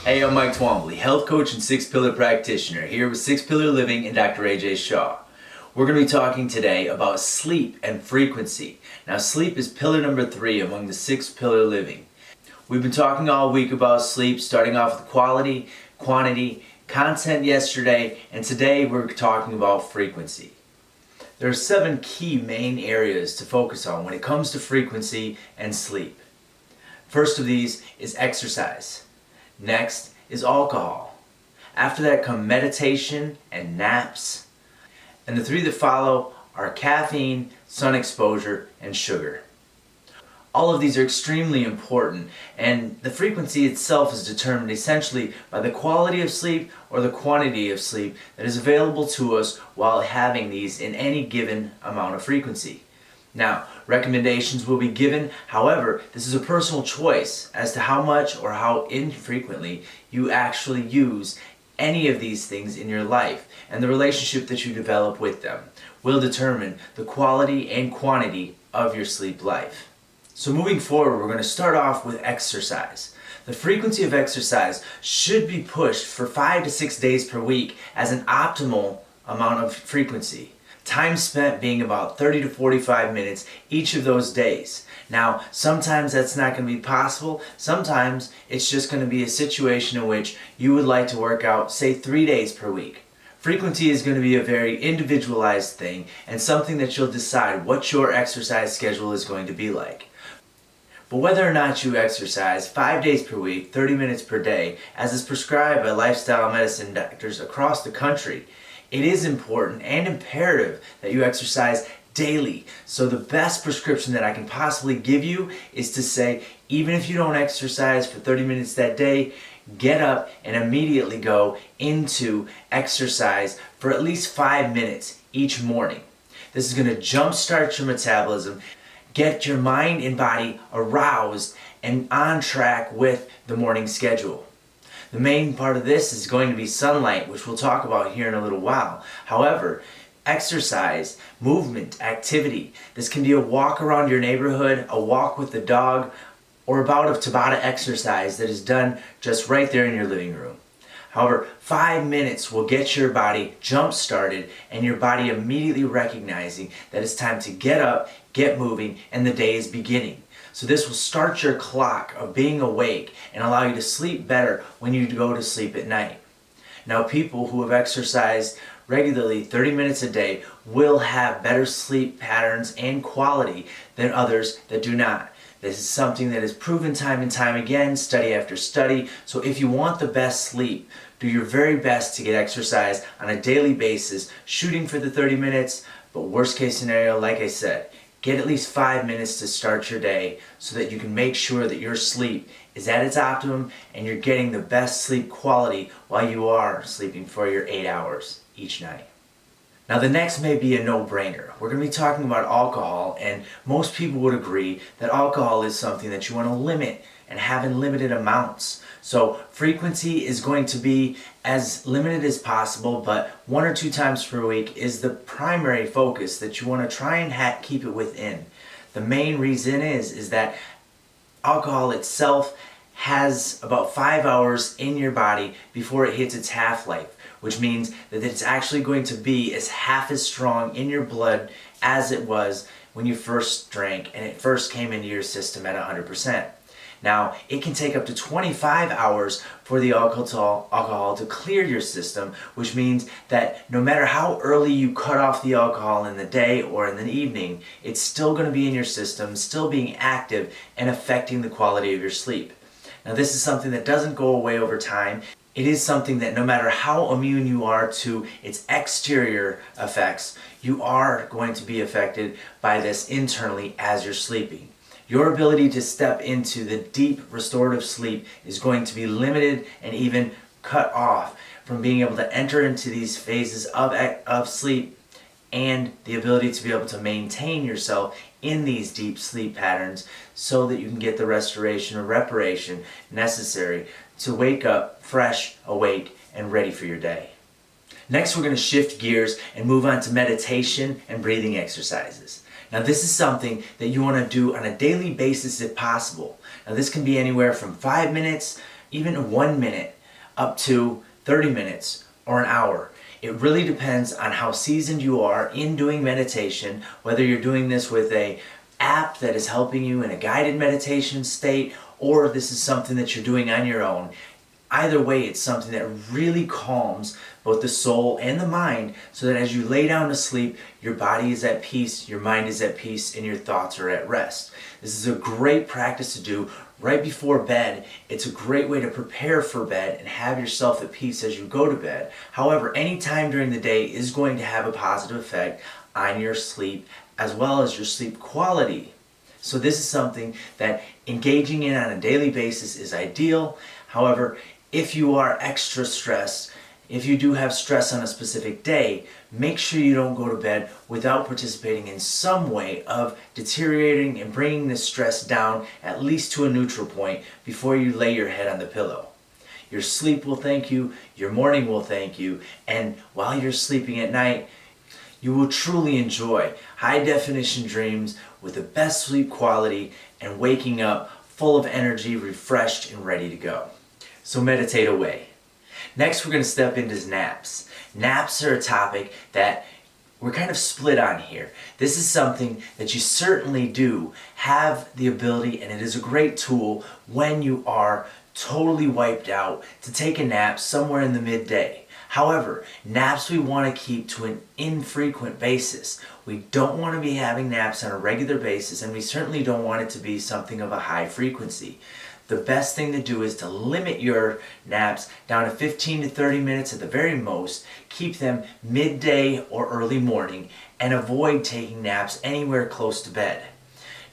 Hey, I'm Mike Twombley, health coach and 6-pillar practitioner, here with 6-pillar living and Dr. Aajay Shah. We're going to be talking today about sleep and frequency. Now, sleep is pillar number 3 among the 6-pillar living. We've been talking all week about sleep, starting off with quality, quantity, content yesterday, and today we're talking about frequency. There are 7 key main areas to focus on when it comes to frequency and sleep. First of these is exercise. Next is alcohol. After that come meditation and naps. And the 3 that follow are caffeine, sun exposure, and sugar. All of these are extremely important, and the frequency itself is determined essentially by the quality of sleep or the quantity of sleep that is available to us while having these in any given amount of frequency. Now, recommendations will be given, however, this is a personal choice as to how much or how infrequently you actually use any of these things in your life, and the relationship that you develop with them will determine the quality and quantity of your sleep life. So moving forward, we're going to start off with exercise. The frequency of exercise should be pushed for 5 to 6 days per week as an optimal amount of frequency. Time spent being about 30 to 45 minutes each of those days. Now, sometimes that's not going to be possible. Sometimes it's just going to be a situation in which you would like to work out, say, 3 days per week. Frequency is going to be a very individualized thing and something that you'll decide what your exercise schedule is going to be like. But whether or not you exercise 5 days per week, 30 minutes per day, as is prescribed by lifestyle medicine doctors across the country, it is important and imperative that you exercise daily. So the best prescription that I can possibly give you is to say, even if you don't exercise for 30 minutes that day, get up and immediately go into exercise for at least 5 minutes each morning. This is going to jumpstart your metabolism, get your mind and body aroused and on track with the morning schedule. The main part of this is going to be sunlight, which we'll talk about here in a little while. However, exercise, movement, activity. This can be a walk around your neighborhood, a walk with the dog, or a bout of Tabata exercise that is done just right there in your living room. However, 5 minutes will get your body jump started and your body immediately recognizing that it's time to get up, get moving, and the day is beginning. So this will start your clock of being awake and allow you to sleep better when you go to sleep at night. Now, people who have exercised regularly 30 minutes a day will have better sleep patterns and quality than others that do not. This is something that is proven time and time again, study after study. So if you want the best sleep, do your very best to get exercise on a daily basis, shooting for the 30 minutes, but worst case scenario, like I said, get at least 5 minutes to start your day so that you can make sure that your sleep is at its optimum and you're getting the best sleep quality while you are sleeping for your 8 hours each night. Now, the next may be a no-brainer. We're going to be talking about alcohol, and most people would agree that alcohol is something that you want to limit and have in limited amounts. So frequency is going to be as limited as possible, but 1 or 2 times per week is the primary focus that you want to try and keep it within. The main reason is that alcohol itself has about 5 hours in your body before it hits its half-life, which means that it's actually going to be half as strong in your blood as it was when you first drank and it first came into your system at 100%. Now, it can take up to 25 hours for the alcohol to clear your system, which means that no matter how early you cut off the alcohol in the day or in the evening, it's still going to be in your system, still being active and affecting the quality of your sleep. Now, this is something that doesn't go away over time. It is something that no matter how immune you are to its exterior effects, you are going to be affected by this internally as you're sleeping. Your ability to step into the deep restorative sleep is going to be limited and even cut off from being able to enter into these phases of sleep and the ability to be able to maintain yourself in these deep sleep patterns so that you can get the restoration or reparation necessary to wake up fresh, awake, and ready for your day. Next, we're going to shift gears and move on to meditation and breathing exercises. Now, this is something that you want to do on a daily basis if possible. Now, this can be anywhere from 5 minutes, even 1 minute. up to 30 minutes or an hour. It really depends on how seasoned you are in doing meditation, whether you're doing this with a app that is helping you in a guided meditation state, or if this is something that you're doing on your own. Either way, it's something that really calms both the soul and the mind, so that as you lay down to sleep, your body is at peace, your mind is at peace, and your thoughts are at rest. This is a great practice to do right before bed. It's a great way to prepare for bed and have yourself at peace as you go to bed. However, any time during the day is going to have a positive effect on your sleep as well as your sleep quality. So this is something that engaging in on a daily basis is ideal. However, if you are extra stressed, if you do have stress on a specific day, make sure you don't go to bed without participating in some way of deteriorating and bringing this stress down at least to a neutral point before you lay your head on the pillow. Your sleep will thank you, your morning will thank you, and while you're sleeping at night, you will truly enjoy high definition dreams with the best sleep quality and waking up full of energy, refreshed, and ready to go. So meditate away. Next, we're going to step into naps. Naps are a topic that we're kind of split on here. This is something that you certainly do have the ability, and it is a great tool when you are totally wiped out, to take a nap somewhere in the midday. However, naps we want to keep to an infrequent basis. We don't want to be having naps on a regular basis, and we certainly don't want it to be something of a high frequency. The best thing to do is to limit your naps down to 15 to 30 minutes at the very most. Keep them midday or early morning, and avoid taking naps anywhere close to bed.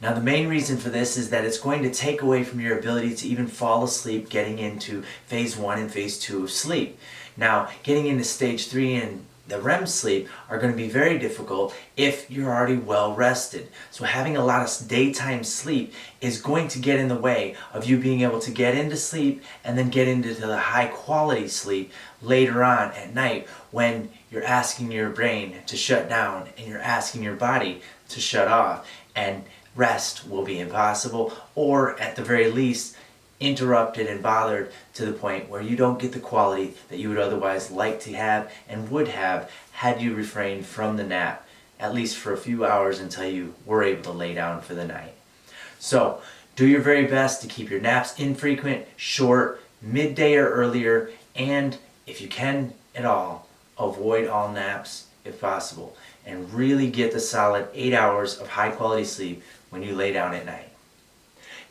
Now, the main reason for this is that it's going to take away from your ability to even fall asleep getting into phase 1 and phase 2 of sleep. Now, getting into stage 3 and the REM sleep are going to be very difficult if you're already well rested. So having a lot of daytime sleep is going to get in the way of you being able to get into sleep and then get into the high quality sleep later on at night, when you're asking your brain to shut down and you're asking your body to shut off, and rest will be impossible, or at the very least interrupted and bothered to the point where you don't get the quality that you would otherwise like to have and would have had you refrained from the nap, at least for a few hours until you were able to lay down for the night. So do your very best to keep your naps infrequent, short, midday or earlier, and if you can at all, avoid all naps if possible, and really get the solid 8 hours of high quality sleep when you lay down at night.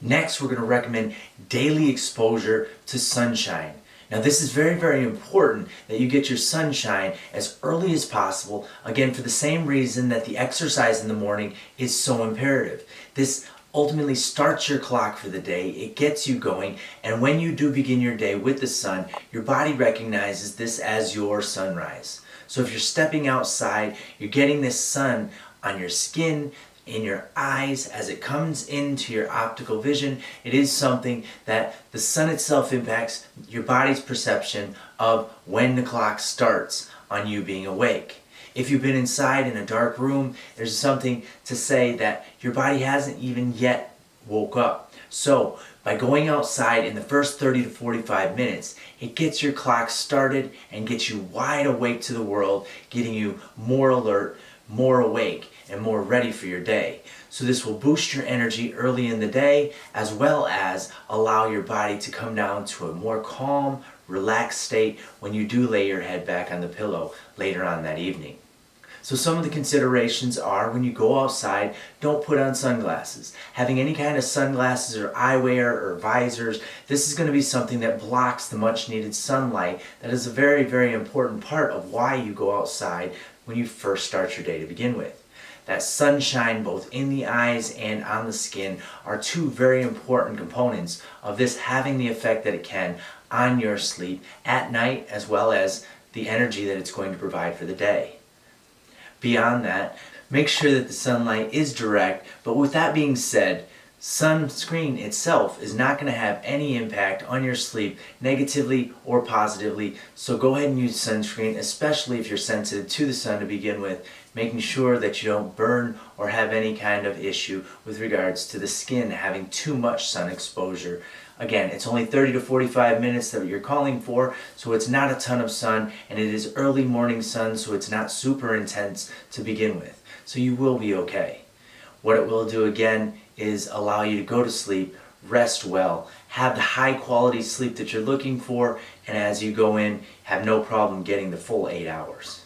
Next, we're going to recommend daily exposure to sunshine. Now, this is very, very important that you get your sunshine as early as possible, again, for the same reason that the exercise in the morning is so imperative. This ultimately starts your clock for the day, it gets you going, and when you do begin your day with the sun, your body recognizes this as your sunrise. So if you're stepping outside, you're getting this sun on your skin, in your eyes, as it comes into your optical vision. It is something that the sun itself impacts your body's perception of when the clock starts on you being awake. If you've been inside in a dark room, there's something to say that your body hasn't even yet woke up. So by going outside in the first 30 to 45 minutes, it gets your clock started and gets you wide awake to the world, getting you more alert, more awake, and more ready for your day. So this will boost your energy early in the day, as well as allow your body to come down to a more calm, relaxed state when you do lay your head back on the pillow later on that evening. So some of the considerations are, when you go outside, don't put on sunglasses. Having any kind of sunglasses or eyewear or visors, this is going to be something that blocks the much needed sunlight. That is a very, very important part of why you go outside when you first start your day to begin with. That sunshine, both in the eyes and on the skin, are two very important components of this having the effect that it can on your sleep at night, as well as the energy that it's going to provide for the day. Beyond that, make sure that the sunlight is direct, but with that being said, sunscreen itself is not going to have any impact on your sleep negatively or positively, so go ahead and use sunscreen, especially if you're sensitive to the sun to begin with, making sure that you don't burn or have any kind of issue with regards to the skin having too much sun exposure Again, it's only 30 to 45 minutes that you're calling for, so it's not a ton of sun, and it is early morning sun, so it's not super intense to begin with. So you will be okay. What it will do again is allow you to go to sleep, rest well, have the high quality sleep that you're looking for, and as you go in, have no problem getting the full 8 hours.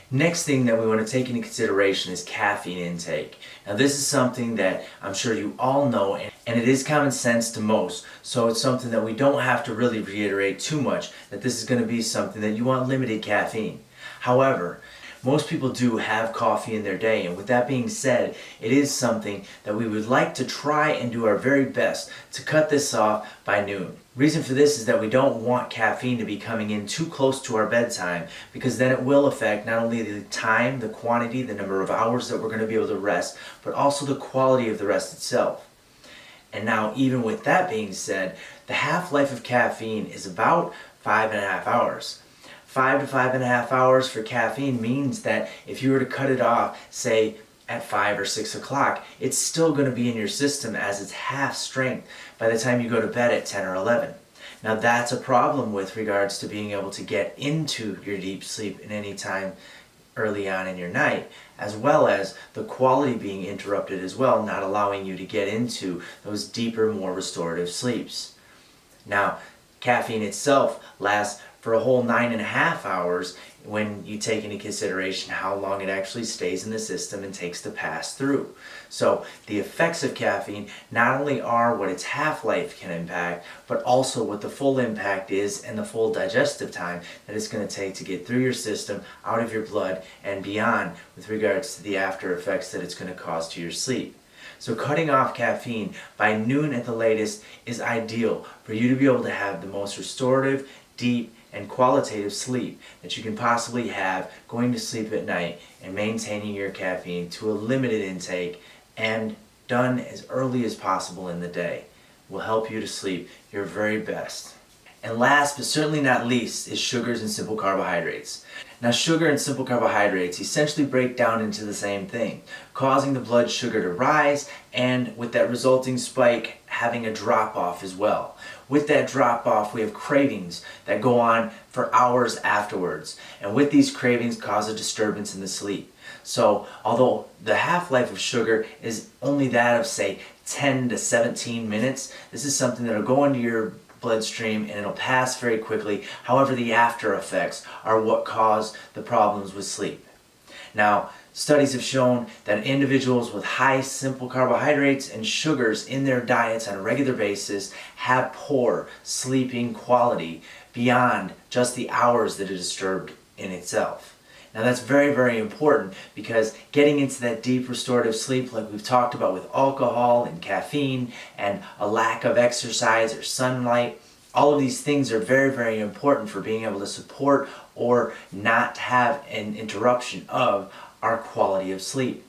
Next thing that we want to take into consideration is caffeine intake. Now this is something that I'm sure you all know, and it is common sense to most, so it's something that we don't have to really reiterate too much, that this is going to be something that you want limited caffeine. However, most people do have coffee in their day, and with that being said, it is something that we would like to try and do our very best to cut this off by noon. Reason for this is that we don't want caffeine to be coming in too close to our bedtime, because then it will affect not only the time, the quantity, the number of hours that we're going to be able to rest, but also the quality of the rest itself. And now, even with that being said, the half-life of caffeine is about 5.5 hours. 5 to 5.5 hours for caffeine means that if you were to cut it off, say at 5 or 6 o'clock, it's still going to be in your system as it's half strength by the time you go to bed at 10 or 11. Now that's a problem with regards to being able to get into your deep sleep in any time early on in your night, as well as the quality being interrupted as well, not allowing you to get into those deeper, more restorative sleeps. Now, caffeine itself lasts for a whole 9.5 hours when you take into consideration how long it actually stays in the system and takes to pass through. So the effects of caffeine not only are what its half-life can impact, but also what the full impact is and the full digestive time that it's going to take to get through your system, out of your blood, and beyond with regards to the after effects that it's going to cause to your sleep. So cutting off caffeine by noon at the latest is ideal for you to be able to have the most restorative, deep, and qualitative sleep that you can possibly have going to sleep at night, and maintaining your caffeine to a limited intake and done as early as possible in the day will help you to sleep your very best. And last but certainly not least is sugars and simple carbohydrates. Now sugar and simple carbohydrates essentially break down into the same thing, causing the blood sugar to rise, and with that resulting spike having a drop off as well. With that drop off, we have cravings that go on for hours afterwards, and with these cravings cause a disturbance in the sleep. So although the half-life of sugar is only that of say 10 to 17 minutes, this is something that will go into your bloodstream and it'll pass very quickly. However, the after effects are what cause the problems with sleep. Now, studies have shown that individuals with high simple carbohydrates and sugars in their diets on a regular basis have poor sleeping quality beyond just the hours that are disturbed in itself. Now that's very, very important, because getting into that deep restorative sleep like we've talked about with alcohol and caffeine and a lack of exercise or sunlight, all of these things are very, very important for being able to support or not have an interruption of our quality of sleep.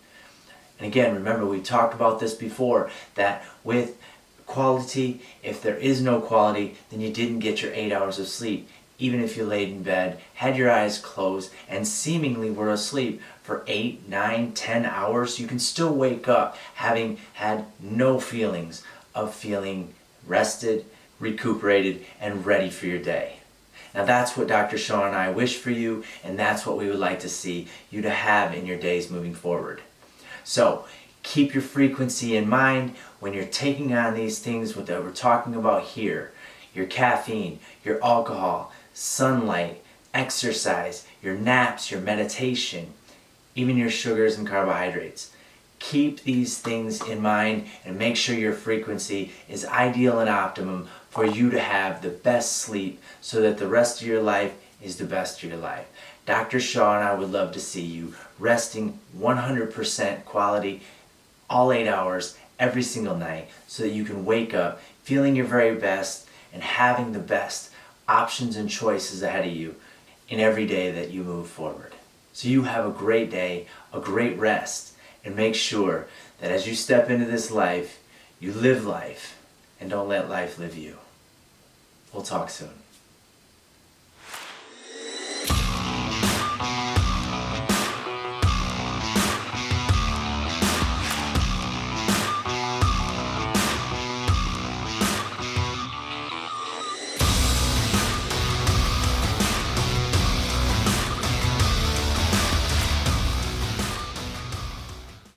And again, remember, we talked about this before, that with quality, if there is no quality, then you didn't get your 8 hours of sleep. Even if you laid in bed, had your eyes closed, and seemingly were asleep for 8, 9, 10 hours, you can still wake up having had no feelings of feeling rested, recuperated, and ready for your day. Now that's what Dr. Shah and I wish for you, and that's what we would like to see you to have in your days moving forward. So keep your frequency in mind when you're taking on these things that we're talking about here. Your caffeine, your alcohol, sunlight, exercise, your naps, your meditation, even your sugars and carbohydrates. Keep these things in mind and make sure your frequency is ideal and optimum for you to have the best sleep, so that the rest of your life is the best of your life. Dr. Shah and I would love to see you resting 100% quality all 8 hours every single night, so that you can wake up feeling your very best and having the best options and choices ahead of you in every day that you move forward. So you have a great day, a great rest, and make sure that as you step into this life, you live life and don't let life live you. We'll talk soon.